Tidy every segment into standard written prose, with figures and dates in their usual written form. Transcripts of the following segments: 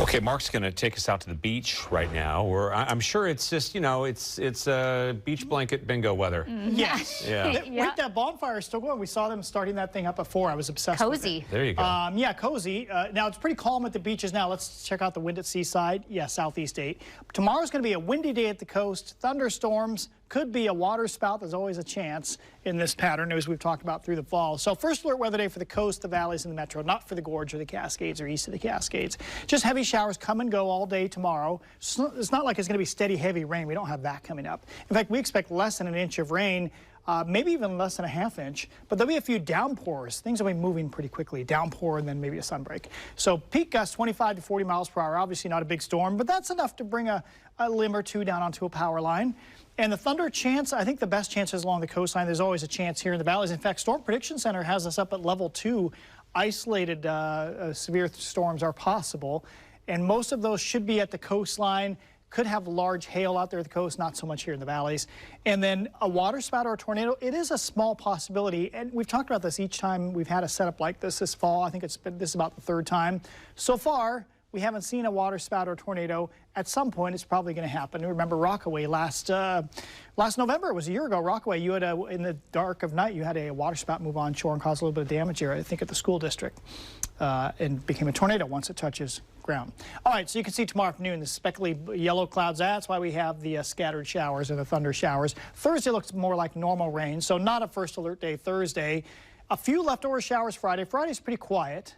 Okay, Mark's going to take us out to the beach right now. I'm sure it's just, you know, it's beach blanket bingo weather. Yes. Yeah. Wait, that bonfire is still going. We saw them starting that thing up at 4. I was obsessed with it. There you go. Yeah, cozy. Now, it's pretty calm at the beaches now. Let's check out the wind at Seaside. Yeah, southeast 8. Tomorrow's going to be a windy day at the coast. Thunderstorms. Could be a water spout. There's always a chance in this pattern, as we've talked about through the fall. So first alert weather day for the coast, the valleys, and the metro, not for the gorge or the Cascades or east of the Cascades. Just heavy showers come and go all day tomorrow. It's not like it's going to be steady, heavy rain. We don't have that coming up. In fact, we expect less than an inch of rain, maybe even less than a ½ inch. But there'll be a few downpours. Things will be moving pretty quickly. Downpour and then maybe a sunbreak. So peak gusts 25 to 40 miles per hour. Obviously not a big storm, but that's enough to bring a limb or two down onto a power line. And the thunder chance, I think the best chances along the coastline. There's always a chance here in the valleys. In fact, Storm Prediction Center has us up at level 2. Isolated severe storms are possible. And most of those should be at the coastline. Could have large hail out there at the coast, not so much here in the valleys. And then a water spout or a tornado, it is a small possibility. And we've talked about this each time we've had a setup like this fall. I think this is about the 3rd time. So far, we haven't seen a water spout or tornado. At some point, it's probably going to happen. Remember Rockaway last November, it was a year ago. Rockaway, you had in the dark of night, you had a water spout move on shore and cause a little bit of damage here, I think, at the school district, and became a tornado once it touches ground. All right, so you can see tomorrow afternoon the speckly yellow clouds. That's why we have the scattered showers and the thunder showers. Thursday looks more like normal rain, so not a first alert day Thursday. A few leftover showers Friday. Friday's pretty quiet.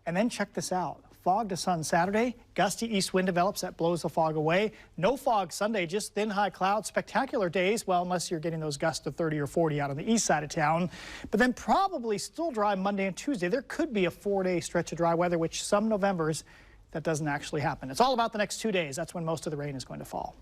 And then check this out. Fog to sun Saturday. Gusty east wind develops that blows the fog away. No fog Sunday, just thin high clouds. Spectacular days, well, unless you're getting those gusts to 30 or 40 out on the east side of town. But then probably still dry Monday and Tuesday. There could be a 4-day stretch of dry weather, which some Novembers, that doesn't actually happen. It's all about the next 2 days. That's when most of the rain is going to fall.